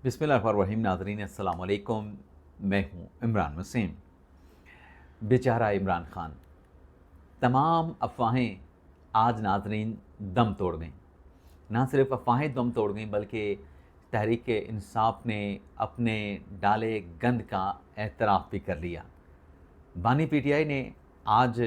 बिस्मिल्लाहिर्रहमानिर्रहीम। नाज़रीन अस्सलाम वालेकुम। मैं हूँ इमरान वसीम। बेचारा इमरान खान, तमाम अफवाहें आज नाज़रीन दम तोड़ गईं। ना सिर्फ अफवाहें दम तोड़ गईं बल्कि तहरीक इंसाफ ने अपने डाले गंद का एतराफ़ भी कर लिया। बानी पीटीआई ने आज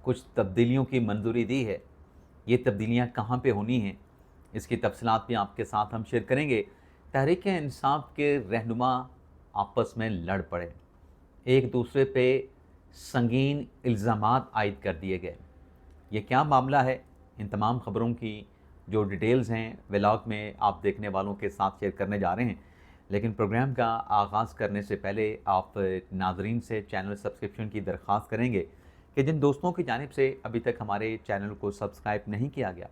कुछ तब्दीलियों की मंजूरी दी है। ये तब्दीलियाँ कहाँ पे होनी हैं, इसकी तफसीलात भी आपके साथ हम शेयर करेंगे। तहरीक इंसाफ के रहनुमा आपस में लड़ पड़े, एक दूसरे पे संगीन इल्ज़ामात आयद कर दिए गए। ये क्या मामला है, इन तमाम ख़बरों की जो डिटेल्स हैं व्लॉग में आप देखने वालों के साथ शेयर करने जा रहे हैं। लेकिन प्रोग्राम का आगाज़ करने से पहले आप नाज़रीन से चैनल सब्सक्रिप्शन की दरख्वास्त करेंगे कि जिन दोस्तों की जानिब से अभी तक हमारे चैनल को सब्सक्राइब नहीं किया गया,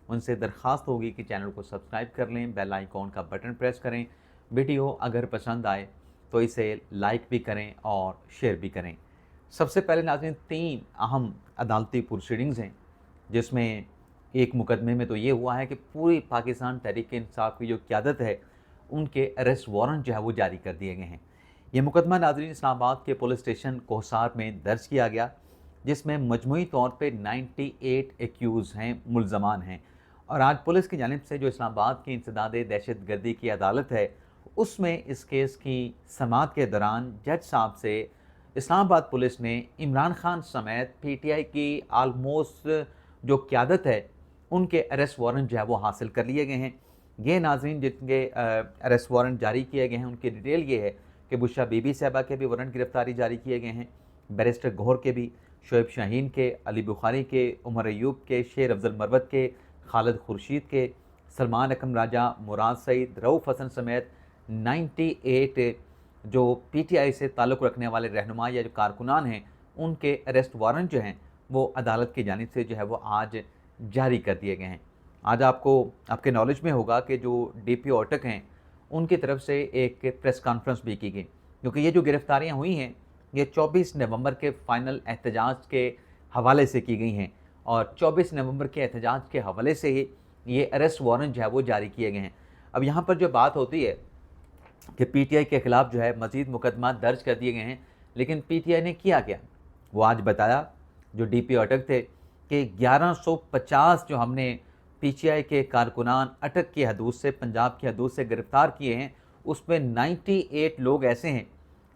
उनसे दरख्वास्त होगी कि चैनल को सब्सक्राइब कर लें, बेल आइकॉन का बटन प्रेस करें। वीडियो अगर पसंद आए तो इसे लाइक भी करें और शेयर भी करें। सबसे पहले नाज़रीन 3 अहम अदालती प्रोसीडिंग्स हैं, जिसमें एक मुकदमे में तो ये हुआ है कि पूरी पाकिस्तान तहरीक इंसाफ की जो क़यादत है, उनके अरेस्ट वारंट जो है वो जारी कर दिए गए हैं। ये मुकदमा नाज़रीन इस्लामाबाद के पुलिस स्टेशन कोहसार में दर्ज किया गया, जिसमें मजमूई तौर पे 98 एक्यूज़ हैं, मुल्ज़मान हैं। और आज पुलिस की जानिब से जो इस्लामाबाद की इंसदाद दहशतगर्दी की अदालत है, उसमें इस केस की समाअत के दौरान जज साहब से इस्लामाबाद पुलिस ने इमरान खान समेत पीटीआई की आलमोस्ट जो क़यादत है, उनके अरेस्ट वारंट जो है वो हासिल कर लिए गए हैं। ये नाज़रीन जिनके अरेस्ट वारंट जारी किए गए हैं, उनकी डिटेल ये है कि बुशरा बीबी साहबा के भी वारंट गिरफ्तारी जारी किए गए हैं, बैरिस्टर गौहर के भी, शोएब शाहीन के, अली बुखारी के, उमर अयूब के, शेर अफजल मरवत के, खालिद खुर्शीद के, सलमान अकरम राजा, मुराद सईद, रऊफ़ हसन समेत 98 जो पीटीआई से ताल्लुक़ रखने वाले रहनुमा या जो कारकुनान हैं, उनके अरेस्ट वारंट जो हैं वो अदालत की जानिब से जो है वो आज जारी कर दिए गए हैं। आज आपको आपके नॉलेज में होगा कि जो डीपीओ अटक हैं, उनकी तरफ से एक प्रेस कॉन्फ्रेंस भी की गई, क्योंकि ये जो गिरफ्तारियाँ हुई हैं ये 24 नवंबर के फ़ाइनल एहतजाज के हवाले से की गई हैं और 24 नवंबर के एहतजाज के हवाले से ही ये अरेस्ट वारंट जो है वो जारी किए गए हैं। अब यहाँ पर जो बात होती है कि पीटीआई के ख़िलाफ़ जो है मज़ीद मुकदमा दर्ज कर दिए गए हैं, लेकिन पीटीआई ने किया क्या, वो आज बताया। जो डीपीओ अटक थे कि 1150 जो हमने पीटीआई के कारकुनान अटक की हदूद से, पंजाब की हदूद से गिरफ़्तार किए हैं, उसमें 98 लोग ऐसे हैं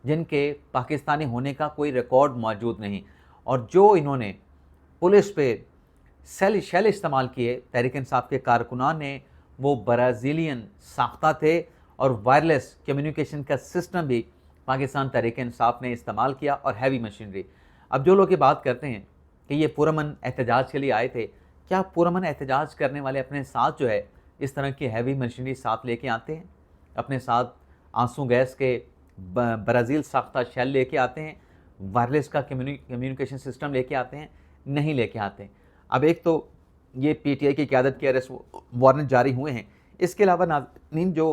जिनके पाकिस्तानी होने का कोई रिकॉर्ड मौजूद नहीं। और जो इन्होंने पुलिस पे शेल इस्तेमाल किए तहरीक इंसाफ के कारकुनान ने, वो ब्राज़ीलियन साख्ता थे और वायरलेस कम्युनिकेशन का सिस्टम भी पाकिस्तान तहरीक इंसाफ ने इस्तेमाल किया और हैवी मशीनरी। अब जो लोग ये बात करते हैं कि ये पुरअमन एहतजाज के लिए आए थे, क्या पुरअमन एहतजाज करने वाले अपने साथ जो है इस तरह की हैवी मशीनरी साथ लेके आते हैं? अपने साथ आंसू गैस के ब्राज़ील साख्ता शेल लेके आते हैं? वायरलेस का कम्युनिकेशन सिस्टम लेके आते हैं? नहीं लेके आते। अब एक तो ये पीटीआई की क़यादत के अरेस्ट वारंट जारी हुए हैं। इसके अलावा नाज़रीन जो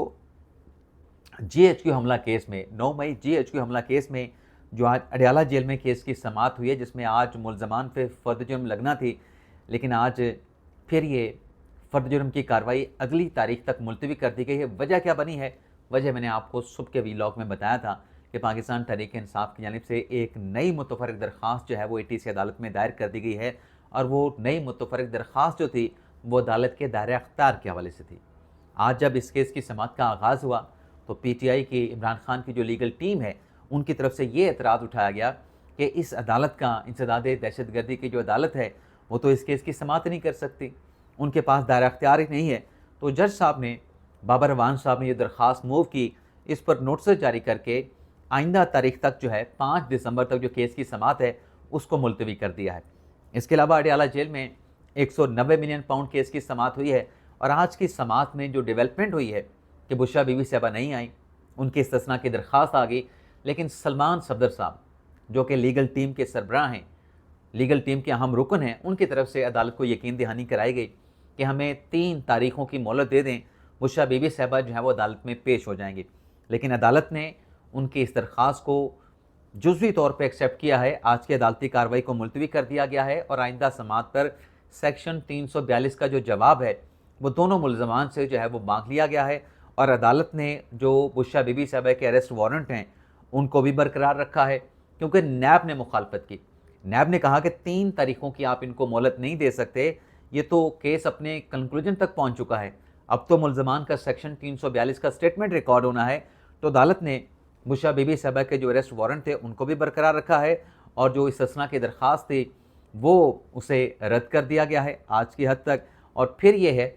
जीएचक्यू हमला केस में 9 मई जीएचक्यू हमला केस में जो आज अडयाला जेल में केस की समाअत हुई है, जिसमें आज मुल्ज़मान पे फ़र्द जुर्म लगना थी, लेकिन आज फिर ये फ़र्द जुर्म की कार्रवाई अगली तारीख तक मुलतवी कर दी गई है। वजह क्या बनी है? वजह मैंने आपको सुबह के व्लॉग में बताया था कि पाकिस्तान तहरीक इंसाफ की जानिब से एक नई मुतफ़र्रिक़ दरख्वास्त जो है वो एटीसी अदालत में दायर कर दी गई है और वो नई मुतफ़र्रिक़ दरख्वास्त जो थी वो अदालत के दायरे अख्तियार के हवाले से थी। आज जब इस केस की समाअत का आगाज़ हुआ तो पीटीआई की इमरान खान की जो लीगल टीम है, उनकी तरफ से ये एतराज़ उठाया गया कि इस अदालत का, इंसदाद दहशतगर्दी की जो अदालत है, वो तो इस केस की समाअत नहीं कर सकती, उनके पास दायरा अख्तियार ही नहीं है। तो जज साहब ने, बाबर रवान साहब ने ये दरख्वास्त मूव की, इस पर नोटिस जारी करके आइंदा तारीख तक जो है 5 दिसंबर तक जो केस की समाअत है उसको मुलतवी कर दिया है। इसके अलावा अडयाला जेल में 190 मिलियन पाउंड केस की समाअत हुई है और आज की समाअत में जो डेवलपमेंट हुई है कि बुशरा बीबी साहबा नहीं आई, उनकी इस्तिस्ना की दरख्वास्त आ गई, लेकिन सलमान सफदर साहब जो कि लीगल टीम के सरबराह हैं, लीगल टीम के अहम रुकन हैं, उनकी तरफ से अदालत को यकीन दहानी कराई गई कि हमें 3 तारीख़ों की मोहलत दे दें, बुशरा बीबी साहबा जो है वो अदालत में पेश हो जाएंगी। लेकिन अदालत ने उनकी इस दरख्वास्त को जुज़वी तौर पर एक्सेप्ट किया है। आज की अदालती कार्रवाई को मुलतवी कर दिया गया है और आइंदा समाअत पर सेक्शन 342 का जो जवाब है वो दोनों मुल्ज़मान से जो है वो मांग लिया गया है और अदालत ने जो बुशरा बीबी साहबा के अरेस्ट वारंट हैं उनको भी बरकरार रखा है, क्योंकि नैब ने मुखालफत की। नैब ने कहा कि 3 तारीखों की आप इनको मोहलत नहीं दे सकते, ये तो केस अपने कंक्लूजन तक पहुंच चुका है, अब तो मुल्ज़मान का सेक्शन 342 का स्टेटमेंट रिकॉर्ड होना है। तो अदालत ने बुशरा बीबी साहबा के जो अरेस्ट वारंट थे उनको भी बरकरार रखा है, और जो इस्तिस्ना की दरख्वास्त थी वो उसे रद्द कर दिया गया है आज की हद तक। और फिर ये है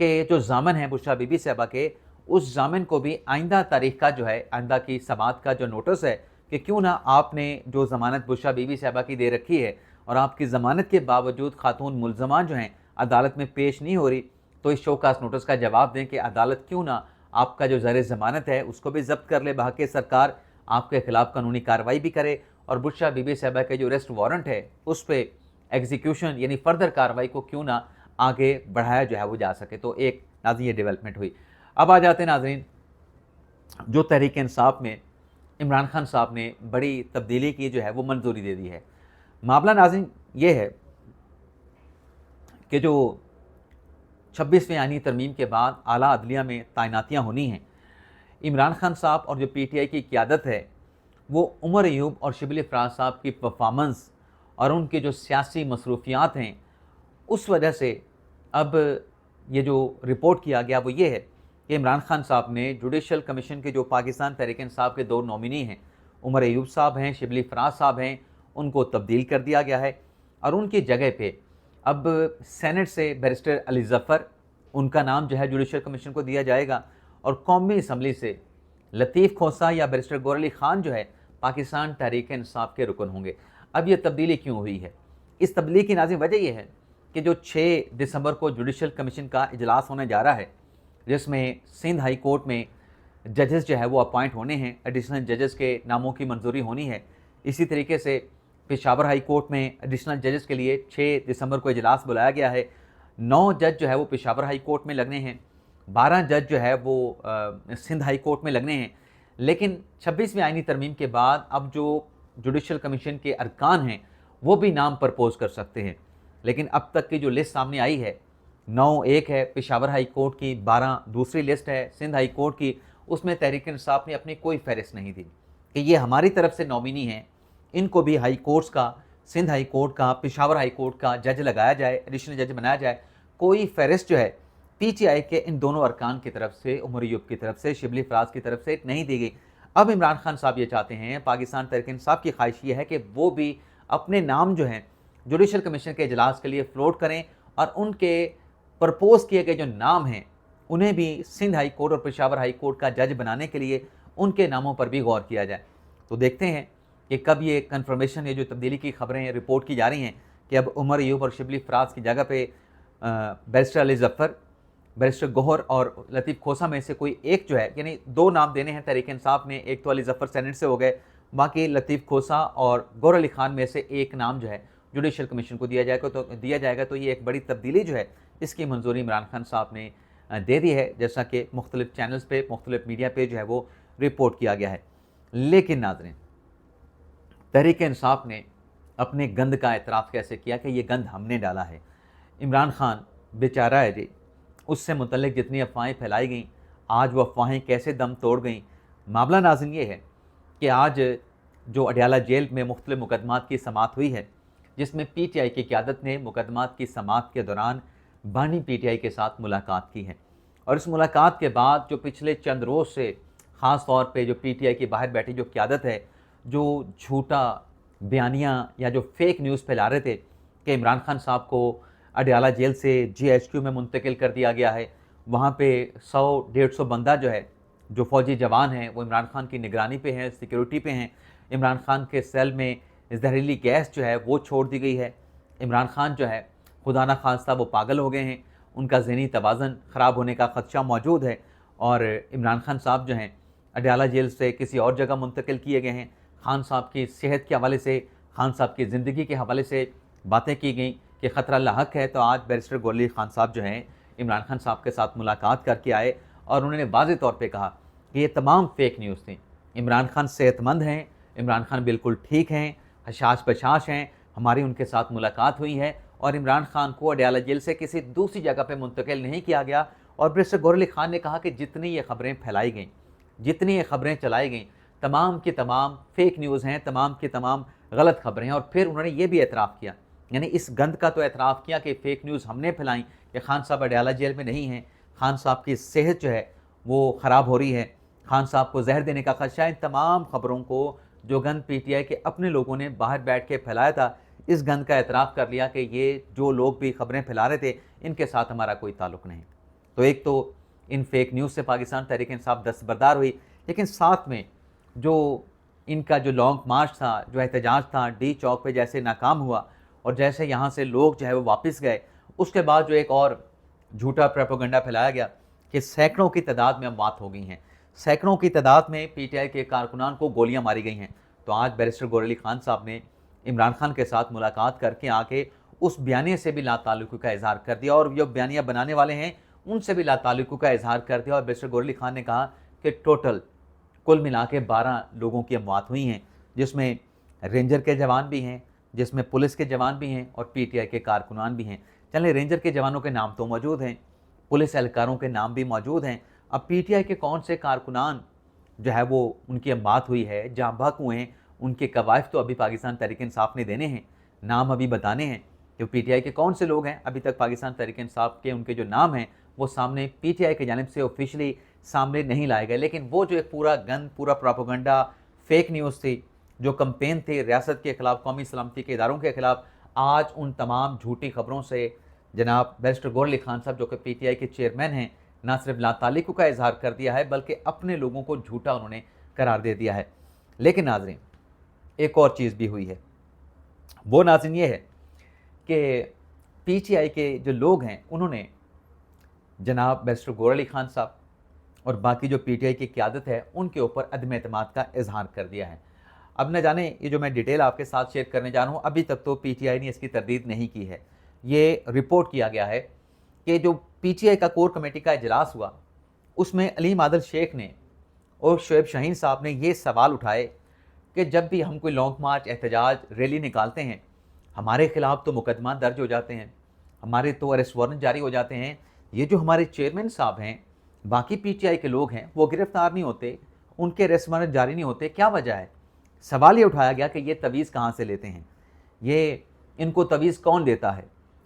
कि जो ज़ामन है बुशरा बीबी साहबा के, उस ज़ामन को भी आइंदा तारीख का जो है, आइंदा की समाअत का जो नोटिस है कि क्यों ना आपने जो ज़मानत बुशरा बीबी साहबा की दे रखी है और आपकी ज़मानत के बावजूद खातून मुल्ज़मान जो हैं अदालत में पेश नहीं हो रही, तो इस शोकास नोटिस का जवाब दें कि अदालत क्यों ना आपका जो ज़र ज़मानत है उसको भी ज़ब्त कर ले, बहाके सरकार आपके ख़िलाफ़ कानूनी कार्रवाई भी करे, और बुशरा बीबी साहबा के जो अरेस्ट वारंट है उस पर एग्जीक्यूशन यानी फर्दर कार्रवाई को क्यों ना आगे बढ़ाया जो है वो जा सके। तो एक नाज़रीन ये डेवलपमेंट हुई। अब आ जाते हैं नाज़रीन, जो तहरीक इंसाफ में इमरान खान साहब ने बड़ी तब्दीली की जो है वो मंजूरी दे दी है। मामला नाज़रीन ये है कि जो 26वीं आईनी तरमीम के बाद आला अदलिया में तैनातियाँ होनी हैं, इमरान खान साहब और जो PTI की क़यादत है वो उमर अयूब और शिबली फराज साहब की परफॉर्मेंस और उनके जो सियासी मसरूफियात हैं उस वजह से अब ये जो रिपोर्ट किया गया वो ये है कि इमरान खान साहब ने जुडिशल कमीशन के जो पाकिस्तान तहरीक इंसाफ के 2 नॉमिनी हैं, उमर अयूब साहब हैं, शिबली फराज साहब हैं, उनको तब्दील कर दिया गया है, और उनकी जगह पे अब सेनेट से बैरिस्टर अली ज़फ़र, उनका नाम जो है जुडिशल कमीशन को दिया जाएगा, और कौमी असम्बली से लतीफ़ खोसा या बैरिस्टर गौहर अली ख़ान जो है पाकिस्तान तहरीक इंसाफ के रुकन होंगे। अब ये तब्दीली क्यों हुई है? इस तब्दीली की नाज़रीन वजह यह है कि जो 6 दिसंबर को जुडिशल कमीशन का इजलास होने जा रहा है, जिसमें सिंध हाई कोर्ट में जजेस जो है वो अपॉइंट होने हैं, एडिशनल जजेस के नामों की मंजूरी होनी है। इसी तरीके से पेशावर हाई कोर्ट में एडिशनल जजेस के लिए 6 दिसंबर को इजलास बुलाया गया है। 9 जज जो है वो पेशावर हाई कोर्ट में लगने हैं, 12 जज जो है वो सिंध हाई कोर्ट में लगने हैं। लेकिन 26वीं आईनी तरमीम के बाद अब जो जुडिशल कमीशन के अरकान हैं वो भी नाम प्रपोज कर सकते हैं। लेकिन अब तक की जो लिस्ट सामने आई है, 9 एक है पेशावर हाई कोर्ट की, 12 दूसरी लिस्ट है सिंध हाई कोर्ट की, उसमें तहरीक इंसाफ ने अपनी कोई फहरिस्त नहीं दी कि ये हमारी तरफ से नॉमिनी हैं, इनको भी हाई कोर्ट्स का, सिंध हाई कोर्ट का, पेशावर हाई कोर्ट का जज लगाया जाए, एडिशनल जज बनाया जाए। कोई फहरिस्त जो है PTI के इन दोनों अरकान की तरफ से, उमर अयूब की तरफ से, शिबली फराज की तरफ से नहीं दी गई। अब इमरान खान साहब ये चाहते हैं, पाकिस्तान तहरीक इंसाफ की ख्वाहिश ये है कि वो भी अपने नाम जो हैं जुडिशल कमीशन के इजलास के लिए फ्लोट करें, और उनके प्रपोज किए गए जो नाम हैं उन्हें भी सिंध हाई कोर्ट और पेशावर हाई कोर्ट का जज बनाने के लिए उनके नामों पर भी गौर किया जाए। तो देखते हैं कि कब ये कन्फर्मेशन, ये जो तब्दीली की खबरें रिपोर्ट की जा रही हैं कि अब उमर अयूब और शिबली फराज की जगह पे बैरिस्टर अली ज़फ़र, बैरिस्टर गौहर और लतीफ़ खोसा में से कोई एक जो है, यानी 2 नाम देने हैं तहरीक इंसाफ ने, एक तो अली ज़फ़र सेनेट से हो गए, बाकी लतीफ़ खोसा और गौहर अली ख़ान में से एक नाम जो है जुडिशल कमीशन को दिया जाएगा। तो ये एक बड़ी तब्दीली जो है इसकी मंजूरी इमरान खान साहब ने दे दी है, जैसा कि मुख्तलिफ चैनल्स पे, मुख्तलिफ मीडिया पे जो है वो रिपोर्ट किया गया है। लेकिन नाज़रीन, तहरीक इंसाफ ने अपने गंद का एतराफ़ कैसे किया कि ये गंद हमने डाला है। इमरान खान बेचारा है जी, उससे मुतल्लिक जितनी अफवाहें फैलाई गईं, आज वो अफवाहें कैसे दम तोड़ गईं। मामला नाज़रीन ये है कि आज जो अडयाला जेल में मुख्तलिफ मुकदमात की समाअत हुई है, जिसमें PTI की क़यादत ने मुकदमात की समाअत के दौरान बानी PTI के साथ मुलाकात की है, और इस मुलाकात के बाद जो पिछले चंद रोज़ से ख़ास तौर पे जो PTI की बाहर बैठी जो क़यादत है, जो झूठा बयानियाँ या जो फेक न्यूज़ फैला रहे थे कि इमरान खान साहब को अडयाला जेल से GHQ में मुंतकिल कर दिया गया है, वहाँ पे 100-150 बंदा जो है, जो फ़ौजी जवान हैं वो इमरान खान की निगरानी पे हैं, सिक्योरिटी पे हैं। इमरान खान के सेल में जहरीली गैस जो है वो छोड़ दी गई है। इमरान खान जो है खुदा न खास्ता वो पागल हो गए हैं, उनका ज़हनी तवाज़न ख़राब होने का ख़दशा मौजूद है, और इमरान खान साहब जो हैं अडयाला जेल से किसी और जगह मुंतकिल किए गए हैं। खान साहब की सेहत के हवाले से, खान साहब की ज़िंदगी के हवाले से बातें की गई कि ख़तरा लाहक है। तो आज बैरिस्टर गौहर अली ख़ान साहब जो हैं इमरान खान साहब के साथ मुलाकात करके आए, और उन्होंने वाज़ेह तौर पे कहा कि ये तमाम फेक न्यूज़ थी। इमरान खान सेहतमंद हैं, इमरान खान बिल्कुल ठीक हैं, हशाश बशाश हैं, हमारी उनके साथ मुलाकात हुई है, और इमरान खान को अडयाला जेल से किसी दूसरी जगह पे मुंतकिल नहीं किया गया, और बैरिस्टर गौहर अली खान ने कहा कि जितनी ये खबरें फैलाई गईं, जितनी ये खबरें चलाई गईं, तमाम की तमाम फेक न्यूज़ हैं, तमाम की तमाम गलत खबरें हैं। और फिर उन्होंने ये भी एतराफ़ किया, यानी इस गंद का तो एतराफ़ किया कि फ़ेक न्यूज़ हमने फैलाई कि खान साहब अडयाला जेल में नहीं हैं, खान साहब की सेहत जो है वो ख़राब हो रही है, खान साहब को जहर देने का खदशा। इन तमाम खबरों को जो गंद पीटीआई के अपने लोगों ने बाहर बैठ के फैलाया था, इस गंद का एतराफ़ कर लिया कि ये जो लोग भी खबरें फैला रहे थे, इनके साथ हमारा कोई ताल्लुक़ नहीं। तो एक तो इन फेक न्यूज़ से पाकिस्तान तहरीक इंसाफ दस्तबरदार हुई, लेकिन साथ में जो इनका जो लॉन्ग मार्च था, जो एहतजाज था, डी चौक पे जैसे नाकाम हुआ और जैसे यहाँ से लोग जो है वो वापस गए, उसके बाद जो एक और झूठा प्रोपेगेंडा फैलाया गया कि सैकड़ों की तादाद में अमवात हो गई हैं, सैकड़ों की तादाद में पीटीआई के कारकुनान को गोलियां मारी गई हैं। तो आज बैरिस्टर गौहर अली खान साहब ने इमरान खान के साथ मुलाकात करके आके उस बयानिए से भी लाताल्लुकी का इजहार कर दिया और जो बयानिया बनाने वाले हैं उनसे भी लाताल्लुकी का इजहार कर दिया। और बैरिस्टर गौहर अली खान ने कहा कि टोटल कुल मिला के 12 लोगों की अमवात हुई हैं, जिसमें रेंजर के जवान भी हैं, जिसमें पुलिस के जवान भी हैं और पीटीआई के कारकुनान भी हैं। चलें, रेंजर के जवानों के नाम तो मौजूद हैं, पुलिस एहलकारों के नाम भी मौजूद हैं। अब पीटीआई के कौन से कारकुनान जो है वो उनकी अमवात हुई है, जाँ बहक हुए हैं, उनके कवायद तो अभी पाकिस्तान तहरीक इंसाफ ने देने हैं, नाम अभी बताने हैं कि पीटीआई के कौन से लोग हैं। अभी तक पाकिस्तान तहरीक इंसाफ के उनके जो नाम हैं वो सामने पीटीआई की जानिब से ऑफिशियली सामने नहीं लाए गए। लेकिन वो जो एक पूरा गंद, पूरा प्रोपेगेंडा, फेक न्यूज़ थी, जो कैंपेन थी रियासत के ख़िलाफ़, कौमी सलामती के इदारों के ख़िलाफ़, आज उन तमाम झूठी खबरों से जनाब बैरिस्टर गौहर अली खान साहब जो कि पीटीआई के चेयरमैन हैं, ना सिर्फ लाताल्लुकी का इजहार कर दिया है बल्कि अपने लोगों को झूठा उन्होंने करार दे दिया है। लेकिन नाज़रीन, एक और चीज़ भी हुई है, वो नाज़रीन ये है कि पीटीआई के जो लोग हैं उन्होंने जनाब बैरिस्टर गौहर अली खान साहब और बाकी जो पीटीआई की क़यादत है उनके ऊपर अदम एतमाद का इजहार कर दिया है। अब न जाने ये जो मैं डिटेल आपके साथ शेयर करने जा रहा हूँ, अभी तक तो पीटीआई ने इसकी तरदीद नहीं की है। ये रिपोर्ट किया गया है कि जो पीटीआई का कोर कमेटी का इजलास हुआ उसमें अलीम आदिल शेख ने और शोएब शाहीन साहब ने ये सवाल उठाए कि जब भी हम कोई लॉन्ग मार्च, एहतजाज, रैली निकालते हैं, हमारे ख़िलाफ़ तो मुकदमा दर्ज हो जाते हैं, हमारे तो अरेस्ट वारंट जारी हो जाते हैं। ये जो हमारे चेयरमैन साहब हैं, बाकी पीटीआई के लोग हैं, वो गिरफ़्तार नहीं होते, उनके अरेस्ट वारंट जारी नहीं होते, क्या वजह है? सवाल ये उठाया गया कि ये तवीज़ कहाँ से लेते हैं, ये इनको तवीज़ कौन देता है?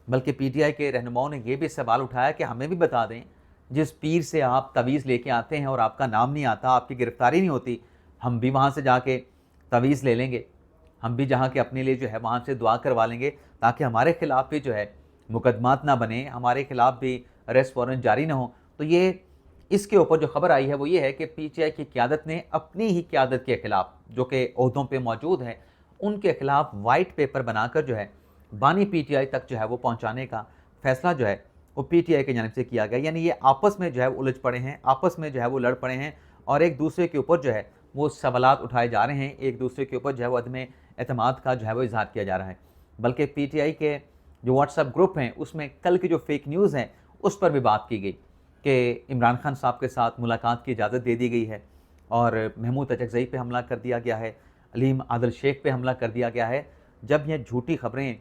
बल्कि पीटीआई के रहनुमाओं ने ये भी सवाल उठाया कि हमें भी बता दें, जिस पीर से आप तवीज़ लेके आते हैं और आपका नाम नहीं आता, आपकी गिरफ़्तारी नहीं होती, हम भी वहाँ से जाके तवीज़ ले लेंगे, हम भी जहाँ के अपने लिए जो है वहाँ से दुआ करवा लेंगे ताकि हमारे ख़िलाफ़ भी जो है मुकदमात ना बने, हमारे ख़िलाफ़ भी अरेस्ट वारंट जारी ना हो। तो ये इसके ऊपर जो खबर आई है वो ये है कि पीटीआई की क़यादत ने अपनी ही क़यादत के ख़िलाफ़, जो कि ओहदों पे मौजूद हैं, उनके ख़िलाफ़ वाइट पेपर बनाकर जो है बानी पीटीआई तक जो है वो पहुँचाने का फ़ैसला जो है वो पीटीआई की जानिब से किया गया। यानी ये आपस में जो है उलझ पड़े हैं, आपस में जो है वो लड़ पड़े हैं और एक दूसरे के ऊपर जो है वो सवालात उठाए जा रहे हैं, एक दूसरे के ऊपर जो है वो अदम एतमाद का जो है वो इज़हार किया जा रहा है। बल्कि पीटीआई के जो व्हाट्सएप ग्रुप हैं उसमें कल की जो फेक न्यूज़ हैं उस पर भी बात की गई कि इमरान खान साहब के साथ मुलाकात की इजाज़त दे दी गई है और महमूद अचकज़ई पे हमला कर दिया गया है, अलीम आदिल शेख पे हमला कर दिया गया है। जब ये झूठी खबरें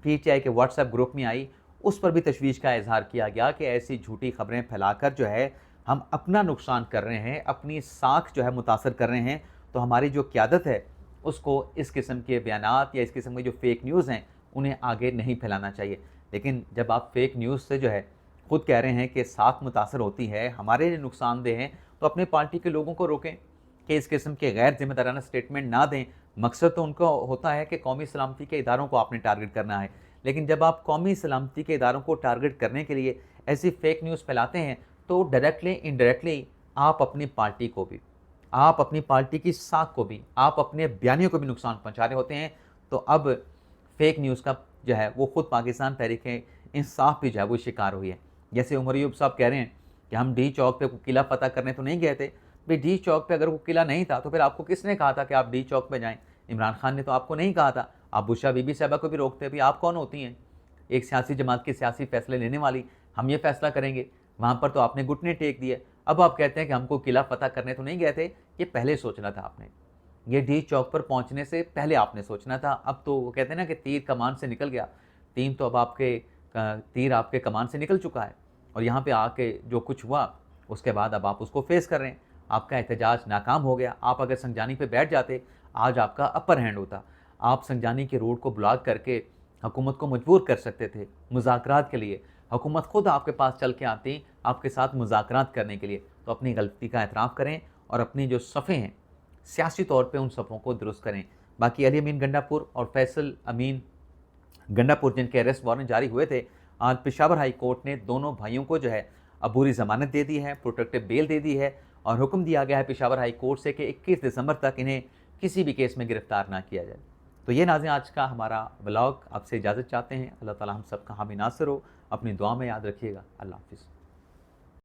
पीटीआई के व्हाट्सएप ग्रुप में आई, उस पर भी तशवीश का इजहार किया गया कि ऐसी झूठी खबरें फैलाकर जो है हम अपना नुकसान कर रहे हैं, अपनी साख जो है मुतासर कर रहे हैं। तो हमारी जो क़यादत है उसको इस किस्म के बयानात या इस किस्म के जो फेक न्यूज़ हैं उन्हें आगे नहीं फैलाना चाहिए। लेकिन जब आप फेक न्यूज़ से जो है खुद कह रहे हैं कि साख मुतासर होती है, हमारे लिए नुकसानदेह हैं, तो अपने पार्टी के लोगों को रोकें कि इस किस्म के गैर जिम्मेदाराना स्टेटमेंट ना दें। मकसद तो उनका होता है कि कौमी सलामती के इदारों को आपने टारगेट करना है, लेकिन जब आप कौमी सलामती के इदारों को टारगेट करने के लिए ऐसी फेक न्यूज़ फैलाते हैं तो डायरेक्टली इनडायरेक्टली आप अपनी पार्टी को भी, आप अपनी पार्टी की साख को भी, आप अपने बयानियों को भी नुकसान पहुँचा रहे होते हैं। तो अब फेक न्यूज़ का जो है वो खुद पाकिस्तान तहरीक इंसाफ भी जो है वो शिकार हुई है। जैसे उमर अयूब साहब कह रहे हैं कि हम डी चौक पे किला पता करने तो नहीं गए थे। भाई डी चौक पे अगर वो किला नहीं था तो फिर आपको किसने कहा था कि आप डी चौक पे जाएं? इमरान खान ने तो आपको नहीं कहा था। आप बुशरा बीबी साहबा को भी रोकते। भाई आप कौन होती हैं एक सियासी जमात के सियासी फैसले लेने वाली? हम ये फैसला करेंगे। वहाँ पर तो आपने घुटने टेक दिए। अब आप कहते हैं कि हमको किला पता करने तो नहीं गए थे। ये पहले सोचना था आपने, ये डी चौक पर पहुँचने से पहले आपने सोचना था। अब तो वो कहते हैं ना कि तीर कमान से निकल गया, तीर तो अब आपके तीर आपके कमान से निकल चुका है। और यहाँ पे आके जो कुछ हुआ उसके बाद अब आप उसको फेस कर रहे हैं। आपका एहतजाज नाकाम हो गया। आप अगर संजानी पे बैठ जाते, आज आपका अपर हैंड होता। आप संजानी के रोड को ब्लॉक करके हुकूमत को मजबूर कर सकते थे मुज़ाकरात के लिए। हुकूमत खुद आपके पास चल के आती आपके साथ मुज़ाकरात करने के लिए। तो अपनी गलती का एतराफ़ करें और अपनी जो सफ़े हैं सियासी तौर पे उन सफ़ों को दुरुस्त करें। बाकी अली अमीन गंडापुर और फैसल अमीन गंडापुर जिनके अरेस्ट वारंट जारी हुए थे, आज पेशावर हाई कोर्ट ने दोनों भाइयों को जो है अबूरी ज़मानत दे दी है, प्रोटेक्टिव बेल दे दी है और हुक्म दिया गया है पेशावर हाई कोर्ट से कि 21 दिसंबर तक इन्हें किसी भी केस में गिरफ्तार ना किया जाए। तो ये नाज़रीन आज का हमारा व्लॉग। आपसे इजाज़त चाहते हैं। अल्लाह ताला हम सब का हामी नासिर हो। अपनी दुआ में याद रखिएगा। अल्लाह हाफ़िज़।